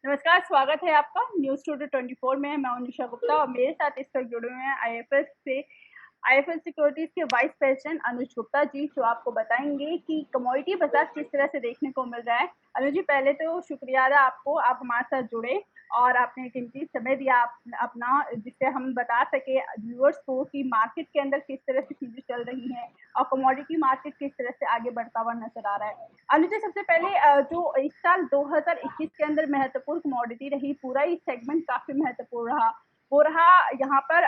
नमस्कार, स्वागत है आपका न्यूज़ टुडे 24 में। मैं हूं निशा गुप्ता और मेरे साथ इस वक्त जुड़े हुए हैं आईएफएल सिक्योरिटीज के वाइस प्रेसिडेंट अनुज गुप्ता जी, जो आपको बताएंगे कि कमोडिटी बाजार किस तरह से देखने को मिल रहा है। अनुज जी, पहले तो शुक्रिया अदा आपको, आप हमारे साथ जुड़े और आपने कीमती समय दिया अपना, जिससे हम बता सके व्यूअर्स को कि मार्केट के अंदर किस तरह से चीजें चल रही हैं और कमोडिटी मार्केट किस तरह से आगे बढ़ता हुआ नजर आ रहा है। अनुज जी, सबसे पहले जो इस साल 2021 के अंदर महत्वपूर्ण कमोडिटी रही, पूरा ही सेगमेंट काफी महत्वपूर्ण रहा, वो रहा यहाँ पर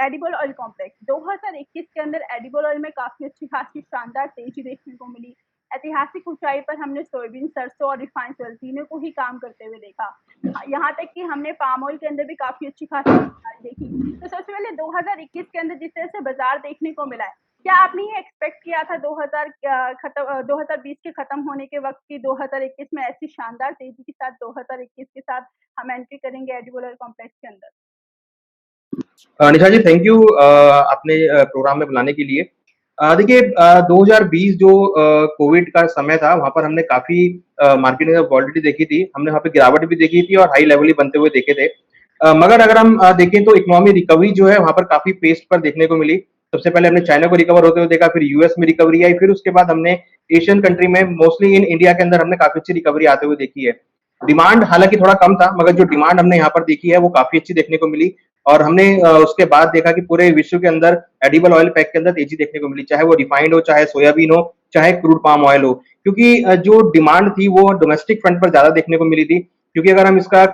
एडिबल ऑयल कॉम्प्लेक्स। 2021 के अंदर एडिबल ऑयल में काफी अच्छी खासी शानदार तेजी देखने को मिली। ऐतिहासिक ऊंचाई पर हमने सोयाबीन, सरसों और रिफाइंड ऑयल तीनों को ही काम करते हुए देखा। यहाँ तक कि हमने पाम ऑयल के अंदर भी काफी अच्छी खासी देखी। तो सबसे पहले 2021 के अंदर जिस तरह से बाजार देखने को मिला है, क्या आपने ये एक्सपेक्ट किया था 2020 के खत्म होने के वक्त की 2021 में ऐसी शानदार तेजी के साथ 2021 के साथ हम एंट्री करेंगे एडिबल ऑयल कॉम्प्लेक्स के अंदर? निशा जी, थैंक यू अपने प्रोग्राम में बुलाने के लिए। देखिए, 2020 जो कोविड का समय था, वहां पर हमने काफी मार्केट में वॉलिटिलिटी देखी थी। हमने वहां पे गिरावट भी देखी थी और हाई लेवल ही बनते हुए देखे थे। मगर अगर हम देखें तो इकोनॉमी रिकवरी जो है वहां पर काफी पेस पर देखने को मिली। सबसे पहले हमने चाइना को रिकवर होते हुए देखा, फिर यूएस में रिकवरी आई, फिर उसके बाद हमने एशियन कंट्री में, मोस्टली इन इंडिया के अंदर हमने काफी अच्छी रिकवरी आते हुए देखी है। डिमांड हालांकि थोड़ा कम था, मगर जो डिमांड हमने यहाँ पर देखी है वो काफी अच्छी देखने को मिली। और हमने उसके बाद देखा कि पूरे विश्व के अंदर एडिबल ऑयल पैक के अंदर तेजी देखने को मिली, चाहे वो रिफाइंड हो, चाहे सोयाबीन हो, चाहे क्रूड पाम ऑयल हो। क्योंकि जो डिमांड थी वो डोमेस्टिक फ्रंट पर ज्यादा देखने को मिली थी। क्योंकि अगर हम इसका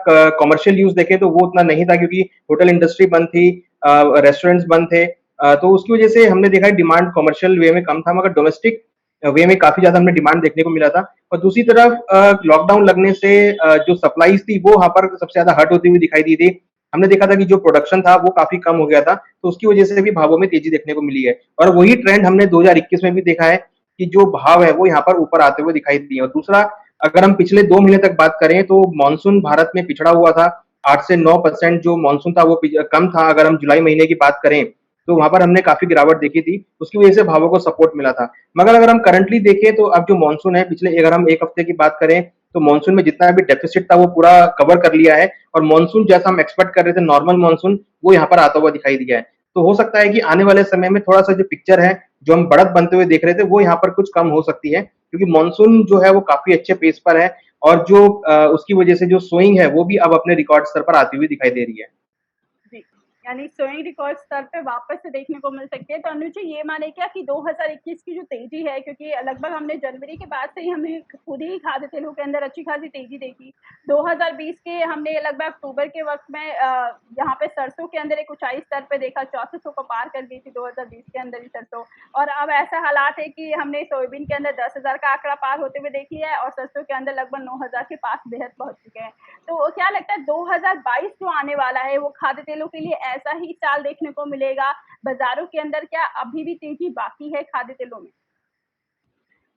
कमर्शियल यूज देखें तो वो उतना नहीं था, क्योंकि होटल इंडस्ट्री बंद थी, रेस्टोरेंट्स बंद थे। तो उसकी वजह से हमने देखा डिमांड कमर्शियल वे में कम था, मगर डोमेस्टिक वे में काफी ज्यादा हमने डिमांड देखने को मिला था। और दूसरी तरफ लॉकडाउन लगने से जो सप्लाईज थी वो वहां पर सबसे ज्यादा हट होती हुई दिखाई दी थी। हमने देखा था कि जो प्रोडक्शन था वो काफी कम हो गया था, तो उसकी वजह से भी भावों में तेजी देखने को मिली है। और वही ट्रेंड हमने 2021 में भी देखा है कि जो भाव है वो यहाँ पर ऊपर आते हुए दिखाई दिए। और दूसरा, अगर हम पिछले 2 महीने तक बात करें तो मानसून भारत में पिछड़ा हुआ था। 8 से 9% जो मानसून था वो कम था। अगर हम जुलाई महीने की बात करें तो वहां पर हमने काफी गिरावट देखी थी, उसकी वजह से भावों को सपोर्ट मिला था। मगर अगर हम करंटली देखें तो अब जो मानसून है, पिछले अगर हम एक हफ्ते की बात करें तो मानसून में जितना भी डेफिसिट था वो पूरा कवर कर लिया है। और मानसून जैसा हम एक्सपेक्ट कर रहे थे, नॉर्मल मानसून, वो यहाँ पर आता हुआ दिखाई दिया है। तो हो सकता है कि आने वाले समय में थोड़ा सा जो पिक्चर है, जो हम बढ़त बनते हुए देख रहे थे, वो यहाँ पर कुछ कम हो सकती है, क्योंकि मानसून जो है वो काफी अच्छे पेस पर है। और जो उसकी वजह से जो सोइंग है वो भी अब अपने रिकॉर्ड स्तर पर आती हुई दिखाई दे रही है। जी, यानी सोइंग रिकॉर्ड स्तर पे वापस से देखने को मिल सकती है। तो अनुज जी, ये माने क्या कि 2021 की जो तेजी है, क्योंकि लगभग हमने जनवरी के बाद से ही हमने खुद ही खाद्य तेलों के अंदर अच्छी खासी तेजी देखी। 2020 के हमने लगभग अक्टूबर के वक्त में यहाँ पे सरसों के अंदर एक ऊंचाई स्तर पे देखा, 6400 को पार कर गई थी 2020 के अंदर ही सरसों। और अब ऐसा हालात है कि हमने सोयाबीन के अंदर 10,000 का आंकड़ा पार होते हुए देख लिया है और सरसों के अंदर लगभग 9,000 के पास बेहद पहुंच चुके हैं। तो क्या लगता है 2022 जो आने वाला है वो खाद्य तेलों के लिए ऐसा ही साल देखने को मिलेगा? बाजारों के अंदर क्या अभी भी तेजी बाकी है खाद्य तेलों में?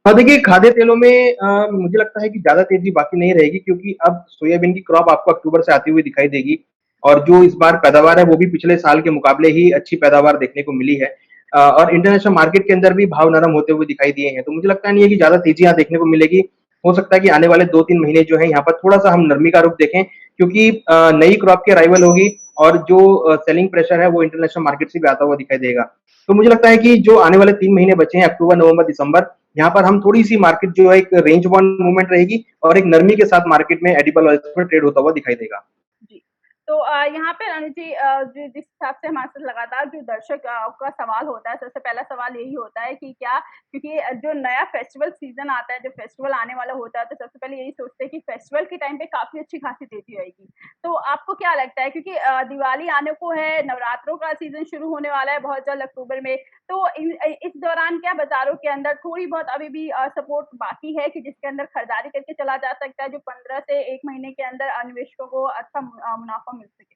हाँ, देखिए, खाद्य तेलों में मुझे लगता है कि ज्यादा तेजी बाकी नहीं रहेगी, क्योंकि अब सोयाबीन की क्रॉप आपको अक्टूबर से आती हुई दिखाई देगी। और जो इस बार पैदावार है वो भी पिछले साल के मुकाबले ही अच्छी पैदावार देखने को मिली है। और इंटरनेशनल मार्केट के अंदर भी भाव नरम होते हुए दिखाई दिए हैं। तो मुझे लगता नहीं है कि ज्यादा तेजी यहाँ देखने को मिलेगी। हो सकता है कि आने वाले 2-3 महीने जो है यहाँ पर थोड़ा सा हम नरमी का रुख देखें, क्योंकि नई क्रॉप की अराइवल होगी और जो सेलिंग प्रेशर है वो इंटरनेशनल मार्केट से भी आता हुआ दिखाई देगा। तो मुझे लगता है कि जो आने वाले 3 महीने बचे हैं, अक्टूबर, नवंबर, दिसंबर, यहाँ पर हम थोड़ी सी मार्केट जो है एक रेंज बाउंड मूवमेंट रहेगी और एक नरमी के साथ मार्केट में एडिबल ऑयल्स में ट्रेड होता हुआ दिखाई देगा। जी। तो यहाँ पे अनुज जी, जो जिस हिसाब से हमारे साथ लगातार जो दर्शक का सवाल होता है, सबसे पहला सवाल यही होता है कि क्या, क्योंकि जो नया फेस्टिवल सीज़न आता है, जो फेस्टिवल आने वाला होता है, तो सबसे पहले यही सोचते हैं कि फेस्टिवल के टाइम पे काफ़ी अच्छी खासी तेज़ी आएगी। तो आपको क्या लगता है, क्योंकि दिवाली आने को है, नवरात्रों का सीज़न शुरू होने वाला है बहुत जल्द अक्टूबर में, तो इस दौरान क्या बाज़ारों के अंदर थोड़ी बहुत अभी भी सपोर्ट बाकी है कि जिसके अंदर खरीदारी करके चला जा सकता है, जो 15 से 1 महीने के अंदर निवेशकों को अच्छा मुनाफ़ा मिल सके?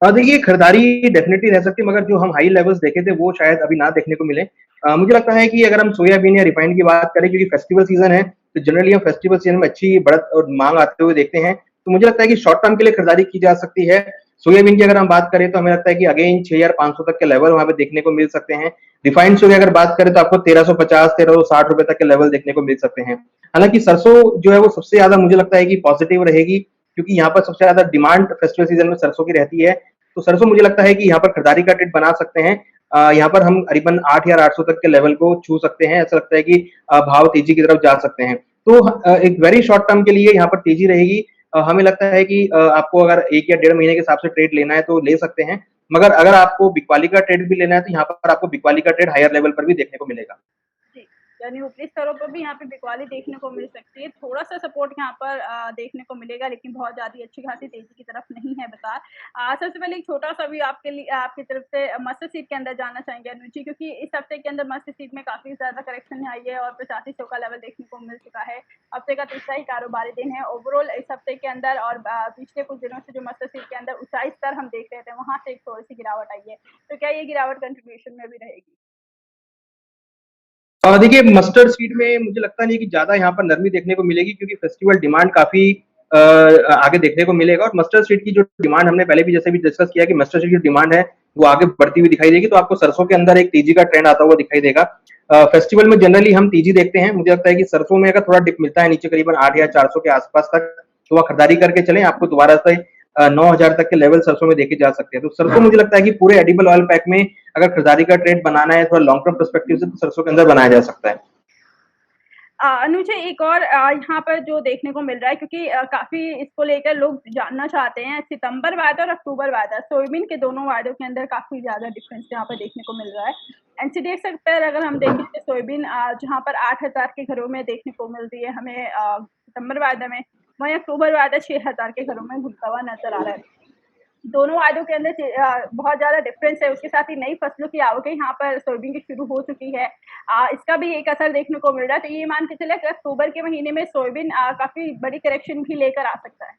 देखिए, खरीदारी डेफिनेटली रह सकती है, मगर जो हम हाई लेवल्स देखे थे वो शायद अभी ना देखने को मिले। मुझे लगता है कि अगर हम सोयाबीन या रिफाइंड की बात करें, क्योंकि फेस्टिवल सीजन है, तो जनरली हम फेस्टिवल सीजन में अच्छी बढ़त और मांग आते हुए देखते हैं। तो मुझे लगता है कि शॉर्ट टर्म के लिए खरीदारी की जा सकती है। सोयाबीन की अगर हम बात करें तो हमें लगता है कि अगेन 6,500 तक के लेवल वहां पे देखने को मिल सकते हैं। रिफाइंड की अगर बात करें तो आपको 1350, 1360 रुपए तक के लेवल देखने को मिल सकते हैं। हालाँकि सरसों जो है वो सबसे ज़्यादा मुझे लगता है कि पॉज़िटिव रहेगी, क्योंकि यहाँ पर सबसे ज़्यादा डिमांड फेस्टिवल सीज़न में सरसों की रहती है। तो सरसों मुझे लगता है कि यहाँ पर खरीदारी का ट्रेड बना सकते हैं। यहाँ पर हम करीबन 8 या 800 तक के लेवल को छू सकते हैं। ऐसा लगता है कि भाव तेज़ी की तरफ जा सकते हैं। तो एक वेरी शॉर्ट टर्म के लिए यहाँ पर तेज़ी रहेगी। हमें लगता है कि आपको अगर 1 या डेढ़ महीने के हिसाब से ट्रेड लेना है तो ले सकते हैं। मगर अगर आपको बिकवाली का ट्रेड भी लेना है तो यहाँ पर आपको बिकवाली का ट्रेड हायर लेवल पर भी देखने को मिलेगा। जी, यानी ऊपरी स्तरों पर भी यहाँ पे बिकवाली देखने को मिल सकती है। थोड़ा-सा सपोर्ट यहाँ पर देखने को मिलेगा, लेकिन बहुत ज़्यादा अच्छी खासी तेज़ी की तरफ नहीं है बाज़ार। सबसे पहले एक छोटा-सा भी आपके लिए आपकी तरफ से मस्टर्ड सीड के अंदर जानना चाहेंगे अनुज जी, क्योंकि इस हफ्ते के अंदर मस्टर्ड सीड में काफ़ी ज़्यादा करेक्शन आई है और 8500 का लेवल देखने को मिल चुका है। हफ्ते का तीसरा ही कारोबारी दिन है। ओवरऑल इस हफ्ते के अंदर और पिछले कुछ दिनों से जो मस्टर्ड सीड के अंदर ऊँचाई स्तर हम देख रहे थे, वहाँ से एक थोड़ी-सी गिरावट आई है। तो क्या ये गिरावट कंट्रीब्यूशन में भी रहेगी? देखिए मस्टर्ड सीड में मुझे लगता नहीं कि ज़्यादा यहाँ पर नरमी देखने को मिलेगी, क्योंकि फेस्टिवल डिमांड काफ़ी आगे देखने को मिलेगा, और मस्टर्ड सीड की जो डिमांड हमने पहले भी जैसे भी डिस्कस किया कि मस्टर्ड सीड की डिमांड है वो आगे बढ़ती हुई दिखाई देगी, तो आपको सरसों के अंदर एक तेजी का ट्रेंड आता हुआ दिखाई देगा। फेस्टिवल में जनरली हम तेजी देखते हैं। मुझे लगता है कि सरसों में अगर थोड़ा डिप मिलता है नीचे करीबन 8 या 400 के आसपास तक, तो वह खरीदारी करके चलें, आपको दोबारा से 9,000 तक के लेवल सरसों में देखे जा सकते हैं। तो सरसों मुझे लगता है कि पूरे एडिबल ऑयल पैक में अगर खरीदारी का ट्रेड बनाना है थोड़ा लॉन्ग टर्म पर्सपेक्टिव से, तो सरसों के अंदर बनाया जा सकता है। अनुज एक और यहाँ पर जो देखने को मिल रहा है, क्योंकि काफ़ी इसको लेकर लोग जानना चाहते हैं, सितंबर वायदा और अक्टूबर वायदा, सोयाबीन के दोनों वायदों के अंदर काफ़ी ज़्यादा डिफरेंस यहाँ पर देखने को मिल रहा है। एनसीडीएक्स पर अगर हम देखें तो सोयाबीन जहाँ पर 8,000 के घरों में देखने को मिलती है हमें सितंबर वायदा में, वहीं अक्टूबर वायदा 6,000 के घरों में घुलता हुआ नजर आ रहा है। दोनों वायदों के अंदर बहुत ज़्यादा डिफरेंस है। उसके साथ ही नई फसलों की आवकें यहाँ पर सोयाबीन की शुरू हो चुकी है। इसका भी एक असर देखने को मिल रहा है। तो ये मान के चले कि अक्टूबर के महीने में सोयाबीन काफ़ी बड़ी करेक्शन भी लेकर आ सकता है।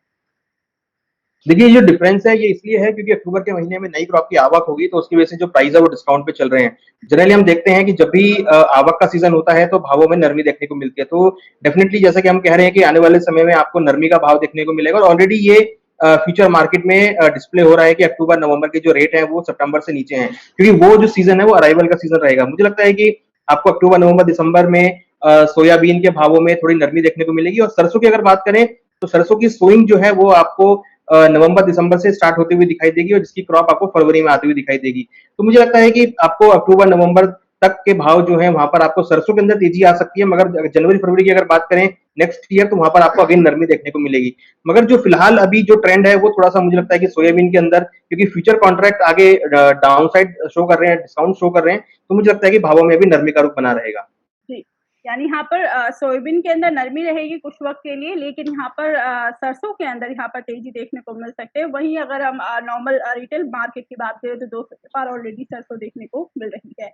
देखिए, ये जो डिफरेंस है ये इसलिए है क्योंकि अक्टूबर के महीने में नई क्रॉप की आवक होगी, तो उसकी वजह से जो प्राइस है वो डिस्काउंट पे चल रहे हैं। जनरली हम देखते हैं कि जब भी आवक का सीजन होता है तो भावों में नरमी देखने को मिलती है। तो डेफिनेटली जैसा कि हम कह रहे हैं कि आने वाले समय में आपको नरमी का भाव देखने को मिलेगा, और ऑलरेडी ये फ्यूचर मार्केट में डिस्प्ले हो रहा है कि अक्टूबर नवंबर के जो रेट है वो सितंबर से नीचे हैं, क्योंकि वो जो सीजन है वो अराइवल का सीजन रहेगा। मुझे लगता है कि आपको अक्टूबर नवंबर दिसंबर में सोयाबीन के भावों में थोड़ी नरमी देखने को मिलेगी। और सरसों की अगर बात करें तो सरसों की सोइंग जो है वो आपको नवंबर दिसंबर से स्टार्ट होती हुई दिखाई देगी, और जिसकी क्रॉप आपको फरवरी में आती हुई दिखाई देगी। तो मुझे लगता है कि आपको अक्टूबर नवंबर तक के भाव जो है वहां पर आपको सरसों के अंदर तेजी आ सकती है, मगर जनवरी फरवरी की अगर बात करें नेक्स्ट ईयर, तो वहां पर आपको अगेन नरमी देखने को मिलेगी। मगर जो फिलहाल अभी जो ट्रेंड है वो थोड़ा सा मुझे लगता है कि सोयाबीन के अंदर, क्योंकि फ्यूचर कॉन्ट्रैक्ट आगे डाउन साइड शो कर रहे हैं, डिस्काउंट शो कर रहे हैं, तो मुझे लगता है कि भावों में भी नरमी का रुख बना रहेगा। जी, यानी यहाँ पर सोयाबीन के अंदर नरमी रहेगी कुछ वक़्त के लिए, लेकिन यहाँ पर सरसों के अंदर यहाँ पर तेज़ी देखने को मिल सकते हैं। वहीं अगर हम नॉर्मल रिटेल मार्केट की बात करें तो 200 के पार ऑलरेडी सरसों देखने को मिल रही है।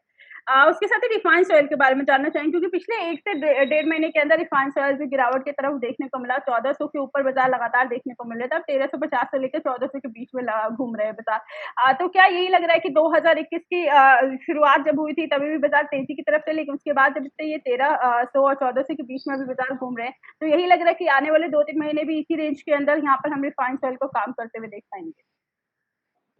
उसके साथ ही रिफाइंड ऑयल के बारे में जानना चाहेंगे, क्योंकि पिछले 1 से डेढ़ महीने के अंदर रिफाइंड ऑयल भी गिरावट की तरफ देखने को मिला। 1400 के ऊपर बाज़ार लगातार देखने को मिल रहा था। अब 1350 से लेकर 1400 के बीच में घूम रहे हैं बाज़ार। तो क्या यही लग रहा है कि 2021 की शुरुआत जब हुई थी तभी भी बाज़ार तेज़ी की तरफ थे, लेकिन उसके बाद जब से ये 1300 और 1400 के बीच में भी बाज़ार घूम रहे हैं, तो यही लग रहा है कि आने वाले 2-3 महीने भी इसी रेंज के अंदर यहाँ पर हम रिफाइंड ऑयल को काम करते हुए देख पाएँगे?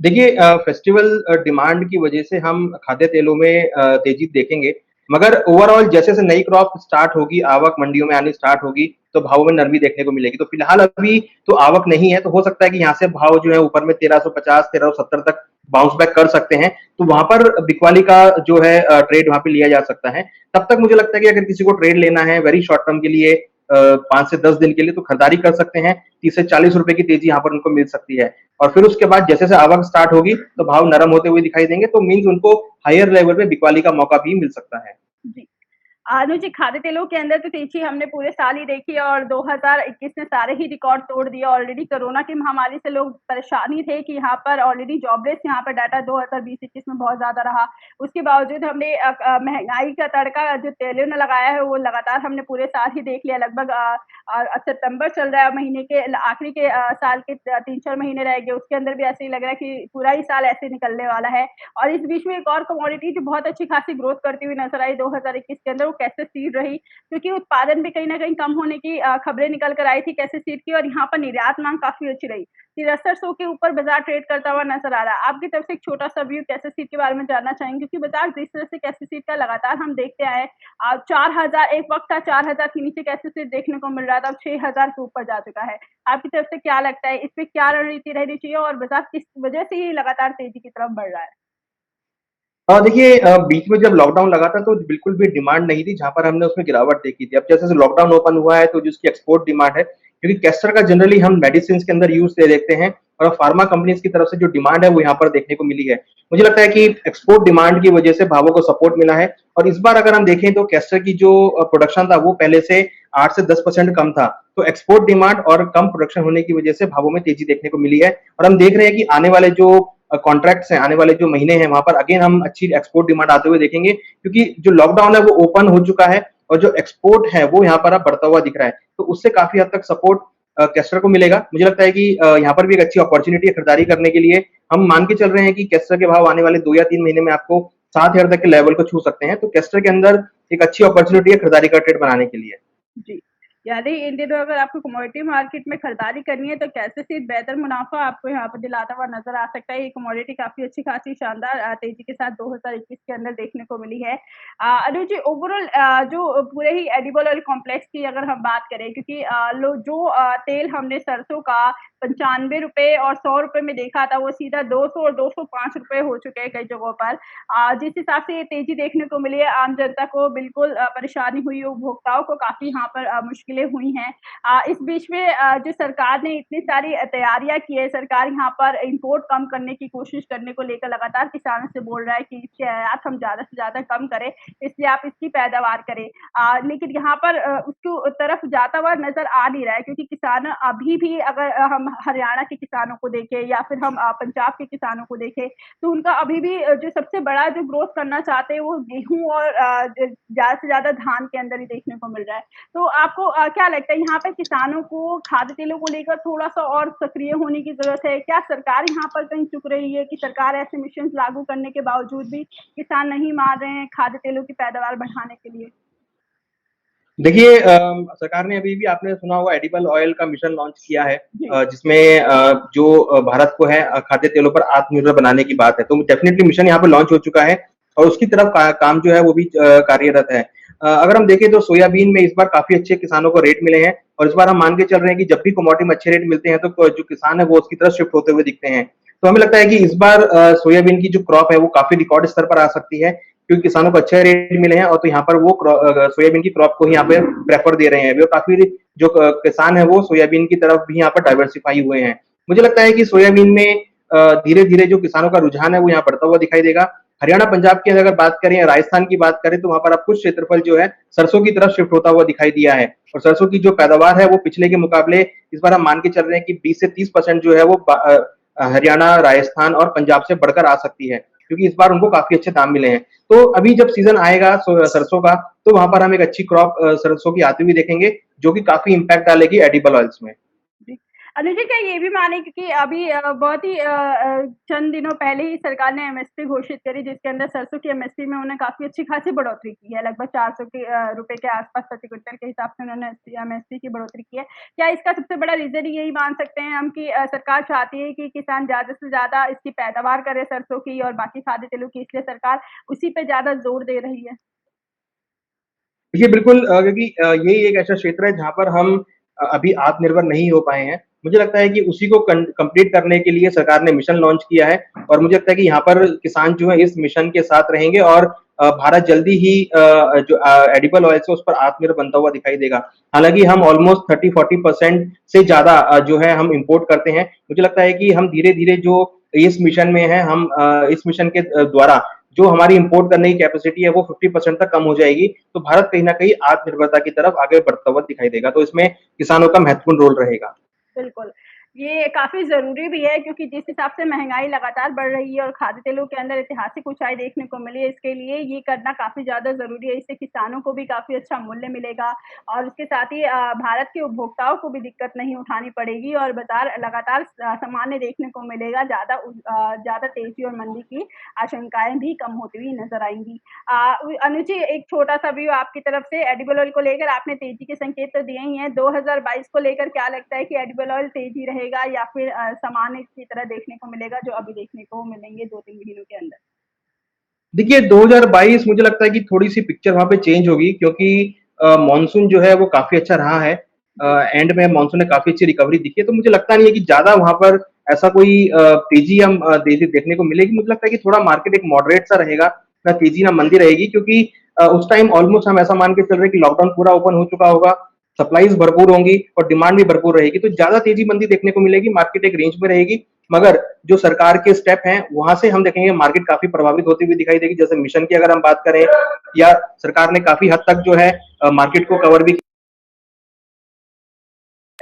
देखिए फेस्टिवल डिमांड की वजह से हम खाद्य तेलों में तेजी देखेंगे, मगर ओवरऑल जैसे-जैसे नई क्रॉप स्टार्ट होगी, आवक मंडियों में आनी स्टार्ट होगी, तो भावों में नरमी देखने को मिलेगी। तो फिलहाल अभी तो आवक नहीं है, तो हो सकता है कि यहाँ से भाव जो है ऊपर में 1350, 1370 तक बाउंस बैक कर सकते हैं। तो वहाँ पर बिकवाली का जो है ट्रेड वहाँ पे लिया जा सकता है। तब तक मुझे लगता है कि अगर किसी को ट्रेड लेना है वेरी शॉर्ट टर्म के लिए 5 से 10 दिन के लिए, तो खरीदारी कर सकते हैं। 30 से 40 रुपए की तेजी यहाँ पर उनको मिल सकती है। और फिर उसके बाद जैसे-जैसे आवक स्टार्ट होगी, तो भाव नरम होते हुए दिखाई देंगे, तो मीन्स उनको हायर लेवल पे बिकवाली का मौका भी मिल सकता है। जी। अनुज खाद्य तेलों के अंदर तो तेज़ी हमने पूरे साल ही देखी और 2021 ने सारे ही रिकॉर्ड तोड़ दिए। ऑलरेडी कोरोना की महामारी से लोग परेशान ही थे कि यहाँ पर ऑलरेडी जॉबलेस यहाँ पर डाटा 2020-21 में बहुत ज़्यादा रहा। उसके बावजूद हमने महँगाई का तड़का जो तेलों ने लगाया है वो लगातार हमने पूरे साल ही देख लिया। लगभग सितंबर चल रहा है, महीने के आखिरी के साल के 3-4 महीने रह गए, उसके अंदर भी ऐसे ही लग रहा है कि पूरा ही साल ऐसे निकलने वाला है। और इस बीच में एक और कमोडिटी जो बहुत अच्छी खासी ग्रोथ करती हुई नज़र आई 2021 के अंदर, वो कैसे सीड रही, क्योंकि उत्पादन भी कहीं न कहीं कम होने की खबरें निकल कर आई थी कैसे सीड की, और यहाँ पर निर्यात माँग काफ़ी अच्छी रही। 6300 के ऊपर बाज़ार ट्रेड करता हुआ नज़र आ रहा है। आपकी तरफ से एक छोटा-सा व्यू कैसे सीड के बारे में जानना चाहेंगे, क्योंकि बाज़ार जिस तरह से कैसे सीड का लगातार हम देखते आए, 4000 एक वक़्त था, 4000 के नीचे कैसे सीड देखने को मिल रहा था, अब 6000 के ऊपर जा चुका है। आपकी तरफ से क्या लगता है, इसमें क्या रणनीति रहनी चाहिए और बाज़ार किस वजह से ये लगातार तेज़ी की तरफ बढ़ रहा है? देखिए बीच में जब लॉकडाउन लगा था तो बिल्कुल भी डिमांड नहीं थी, जहाँ पर हमने उसमें गिरावट देखी थी। अब जैसे-जैसे लॉकडाउन ओपन हुआ है तो जो उसकी एक्सपोर्ट डिमांड है, क्योंकि कैस्टर का जनरली हम मेडिसिन्स के अंदर यूज़ दे देखते हैं और फार्मा कंपनीज़ की तरफ से जो डिमांड है वो यहाँ पर देखने को मिली है। मुझे लगता है कि एक्सपोर्ट डिमांड की वजह से भावों को सपोर्ट मिला है और इस बार अगर हम देखें तो कैस्टर की जो प्रोडक्शन था वो पहले से 8 से 10% कम था। तो एक्सपोर्ट डिमांड और कम प्रोडक्शन होने की वजह से भावों में तेज़ी देखने को मिली है और हम देख रहे हैं कि आने वाले जो कॉन्ट्रैक्ट्स हैं, आने वाले जो महीने हैं, वहाँ पर अगेन हम अच्छी एक्सपोर्ट डिमांड आते हुए देखेंगे, क्योंकि जो लॉकडाउन है वो ओपन हो चुका है और जो एक्सपोर्ट है वो यहाँ पर अब बढ़ता हुआ दिख रहा है। तो उससे काफ़ी हद तक सपोर्ट कैस्टर को मिलेगा। मुझे लगता है कि यहाँ पर भी एक अच्छी अपॉर्च्युनिटी है खरीदारी करने के लिए। हम मान के चल रहे हैं कि कैस्टर के भाव आने वाले 2 या 3 महीने में आपको 7000 तक के लेवल को छू सकते हैं। तो कैस्टर के अंदर एक अच्छी अपॉर्च्युनिटी है खरीदारी का ट्रेड बनाने के लिए। जी, यानी इन दिनों अगर आपको कमोडिटी मार्केट में खरीदारी करनी है तो कैसे सीड बेहतर मुनाफ़ा आपको यहाँ पर दिलाता हुआ नज़र आ सकता है। ये कमोडिटी काफ़ी अच्छी-खासी शानदार तेज़ी के साथ 2021 के अंदर देखने को मिली है। अनुज जी, ओवरऑल जो पूरे ही एडिबल ऑयल कॉम्प्लेक्स की अगर हम बात करें, क्योंकि लो जो तेल हमने सरसों का ₹95 और ₹100 में देखा था, वो सीधा 200 और ₹205 हो चुके हैं कई जगहों पर। जिस हिसाब से ये तेज़ी देखने को मिली है, आम जनता को बिल्कुल परेशानी हुई, उपभोक्ताओं को काफ़ी यहाँ पर मुश्किलें हुई हैं। इस बीच में जो सरकार ने इतनी सारी तैयारियाँ की है, सरकार यहाँ पर इम्पोर्ट कम करने की कोशिश करने को लेकर लगातार किसानों से बोल रहा है कि इसके आयात हम ज़्यादा से ज़्यादा कम करें, इसलिए आप इसकी पैदावार करें। लेकिन यहाँ पर उसकी तरफ जाता हुआ नज़र आ नहीं रहा है, क्योंकि किसान अभी भी अगर हम हरियाणा के किसानों को देखें या फिर हम पंजाब के किसानों को देखें, तो उनका अभी भी जो सबसे बड़ा जो ग्रोथ करना चाहते हैं वो गेहूँ और ज़्यादा से ज़्यादा धान के अंदर ही देखने को मिल रहा है। तो आपको क्या लगता है, यहाँ पे किसानों को खाद्य तेलों को लेकर थोड़ा-सा और सक्रिय होने की ज़रूरत है? क्या सरकार यहाँ पर कहीं चूक रही है कि सरकार ऐसे मिशंस लागू करने के बावजूद भी किसान नहीं मान रहे हैं खाद्य तेलों की पैदावार बढ़ाने के लिए? देखिए सरकार ने अभी भी आपने सुना होगा एडिबल ऑयल का मिशन लॉन्च किया है, जी, जिसमें जो भारत को है खाद्य तेलों पर आत्मनिर्भर बनाने की बात है। तो डेफिनिटली मिशन यहाँ पे लॉन्च हो चुका है और उसकी तरफ काम जो है वो भी कार्यरत है। अगर हम देखें तो सोयाबीन में इस बार काफी अच्छे किसानों को रेट मिले हैं और इस बार हम मान के चल रहे हैं कि जब भी कमोडिटी में अच्छे रेट मिलते हैं तो जो किसान है वो उसकी तरफ शिफ्ट होते हुए दिखते हैं। तो हमें लगता है कि इस बार सोयाबीन की जो क्रॉप है वो काफी रिकॉर्ड स्तर पर आ सकती है, क्योंकि किसानों को अच्छे रेट मिले हैं और तो यहाँ पर वो सोयाबीन की क्रॉप को ही यहाँ पे प्रेफर दे रहे हैं। वो काफी जो किसान है वो सोयाबीन की तरफ भी यहाँ पर डाइवर्सिफाई हुए हैं। मुझे लगता है कि सोयाबीन में धीरे धीरे जो किसानों का रुझान है वो यहाँ बढ़ता हुआ दिखाई देगा। हरियाणा पंजाब की अगर बात करें या राजस्थान की बात करें तो वहां पर अब कुछ क्षेत्रफल जो है सरसों की तरफ शिफ्ट होता हुआ दिखाई दिया है और सरसों की जो पैदावार है वो पिछले के मुकाबले इस बार हम मान के चल रहे हैं कि 20 से 30% जो है वो हरियाणा, राजस्थान और पंजाब से बढ़कर आ सकती है, क्योंकि इस बार उनको काफी अच्छे दाम मिले हैं। तो अभी जब सीजन आएगा सरसों का, तो वहां पर हम एक अच्छी क्रॉप सरसों की आती हुई देखेंगे, जो कि काफी इम्पैक्ट डालेगी एडिबल ऑयल्स में। जी। अनुजा, क्या ये भी माने, क्योंकि अभी बहुत ही चंद दिनों पहले ही सरकार ने एमएसपी घोषित करी, जिसके अंदर सरसों की एमएसपी में उन्होंने काफ़ी अच्छी खासी बढ़ोतरी की है, लगभग 400 के रुपए के आसपास प्रति क्विंटल के हिसाब से उन्होंने एमएसपी की बढ़ोतरी की है। क्या इसका सबसे बड़ा रीज़न यही मान सकते हैं हम कि सरकार चाहती है कि किसान ज़्यादा से ज़्यादा इसकी पैदावार करे सरसों की और बाकी खाद्य तेलों की, इसलिए सरकार उसी पे ज़्यादा ज़ोर दे रही है? देखिए बिल्कुल क्योंकि यही एक ऐसा क्षेत्र है जहाँ पर हम अभी आत्मनिर्भर नहीं हो पाए हैं। मुझे लगता है कि उसी को कंप्लीट करने के लिए सरकार ने मिशन लॉन्च किया है और मुझे लगता है कि यहाँ पर किसान जो है इस मिशन के साथ रहेंगे और भारत जल्दी ही जो एडिबल ऑयल से उस पर आत्मनिर्भर बनता हुआ दिखाई देगा। हालांकि हम ऑलमोस्ट 30-40% से ज्यादा जो है हम इंपोर्ट करते हैं। मुझे लगता है कि हम धीरे धीरे जो इस मिशन में है हम इस मिशन के द्वारा जो हमारी इंपोर्ट करने की कैपेसिटी है वो 50% तक कम हो जाएगी, तो भारत कहीं न कहीं आत्मनिर्भरता की तरफ आगे बढ़ता हुआ दिखाई देगा। तो इसमें किसानों का महत्वपूर्ण रोल रहेगा। बिल्कुल। ये काफ़ी ज़रूरी भी है क्योंकि जिस हिसाब से महँगाई लगातार बढ़ रही है और खाद्य तेलों के अंदर ऐतिहासिक ऊँचाई देखने को मिली है, इसके लिए ये करना काफ़ी ज़्यादा ज़रूरी है। इससे किसानों को भी काफ़ी अच्छा मूल्य मिलेगा और उसके साथ ही भारत के उपभोक्ताओं को भी दिक्कत नहीं उठानी पड़ेगी और बाज़ार लगातार सामान्य देखने को मिलेगा। ज़्यादा तेज़ी और मंदी की आशंकाएँ भी कम होती हुई नज़र आएँगी। अनुज जी, एक छोटा-सा व्यू आपकी तरफ से एडिबल ऑयल को लेकर आपने तेज़ी के संकेत तो दिए ही हैं। 2022 को लेकर क्या लगता है कि एडिबल ऑयल तेज़ी रहेगा या फिर सामान्य की तरह देखने को मिलेगा जो अभी देखने को मिलेंगे 2-3 महीनों के अंदर? देखिए 2022 मुझे लगता है कि थोड़ी-सी पिक्चर वहाँ पे चेंज होगी क्योंकि मॉनसून जो है वो काफ़ी अच्छा रहा है। जी। एंड में मॉनसून ने काफ़ी अच्छी रिकवरी दिखी है, तो मुझे लगता नहीं है कि ज़्यादा वहाँ पर ऐसा कोई तेज़ी हम तेज़ी देखने को मिलेगी। मुझे लगता है कि थोड़ा मार्केट एक मॉडरेट सा रहेगा, ना तेज़ी ना मंदी रहेगी क्योंकि उस टाइम ऑलमोस्ट हम ऐसा मान के चल रहे हैं कि लॉकडाउन पूरा ओपन हो चुका होगा, सप्लाइज़ भरपूर होंगी और डिमांड भी भरपूर रहेगी, तो ज़्यादा तेज़ी मंदी देखने को मिलेगी, मार्केट एक रेंज में रहेगी। मगर जो सरकार के स्टेप हैं वहां से हम देखेंगे मार्केट काफी प्रभावित होती हुई दिखाई देगी। जैसे मिशन की अगर हम बात करें या सरकार ने काफी हद तक जो है मार्केट को कवर भी किया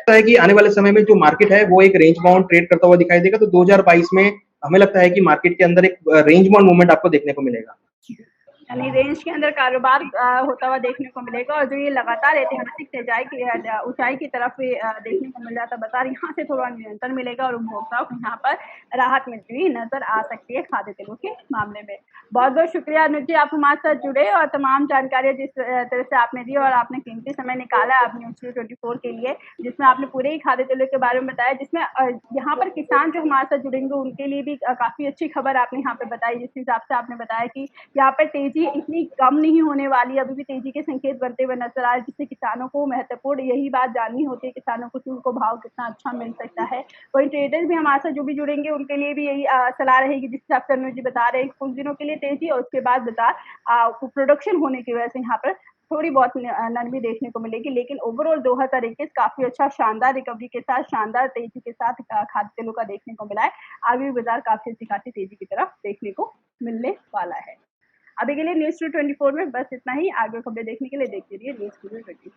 है कि आने वाले समय में जो मार्केट है वो एक रेंज बाउंड ट्रेड करता हुआ दिखाई देगा। तो 2022 में हमें लगता है कि मार्केट के अंदर एक रेंज बाउंड मूवमेंट आपको देखने को मिलेगा। यानी रेंज के अंदर कारोबार होता हुआ देखने को मिलेगा और जो ये लगातार ऐतिहासिक तेजाई की ऊंचाई की तरफ देखने को मिल रहा था बाजार, यहाँ से थोड़ा नियंत्रण मिलेगा और उपभोक्ताओं को यहाँ पर राहत मिलती हुई नजर आ सकती है खाद्य तेलों के मामले में। बहुत बहुत शुक्रिया अनुज जी, आप हमारे साथ जुड़े और तमाम जानकारियां जिस तरह से आपने दी और आपने कीमती समय निकाला आप न्यूज़ 24 के लिए, जिसमें आपने पूरे ही खाद्य तेलों के बारे में बताया, जिसमें यहाँ पर किसान जो हमारे साथ जुड़ेंगे उनके लिए भी काफी अच्छी खबर आपने यहाँ पे बताई, जिस हिसाब से आपने बताया कि यहाँ पर तेजी इतनी कम नहीं होने वाली, अभी भी तेजी के संकेत बनते हुए नजर आ रहे, जिससे किसानों को महत्वपूर्ण यही बात जाननी होती है किसानों को कि उनको भाव कितना अच्छा मिल सकता है। वही ट्रेडर्स भी हमारे साथ जो भी जुड़ेंगे उनके लिए भी यही सलाह रहेगी जिस हिसाब से अनुज जी बता रहे हैं कुछ दिनों के लिए तेजी और उसके बाद बाजार प्रोडक्शन होने की वजह से यहाँ पर थोड़ी बहुत नरमी देखने को मिलेगी, लेकिन ओवरऑल 2021 काफी अच्छा शानदार रिकवरी के साथ शानदार तेजी के साथ खाद्य तेलों का देखने को मिला है। आगे भी बाजार काफी अच्छी खासी तेजी की तरफ देखने को मिलने वाला है। अभी के लिए न्यूज़ 224 में बस इतना ही। आगे खबरें देखने के लिए देखते रहिए न्यूज़ 224।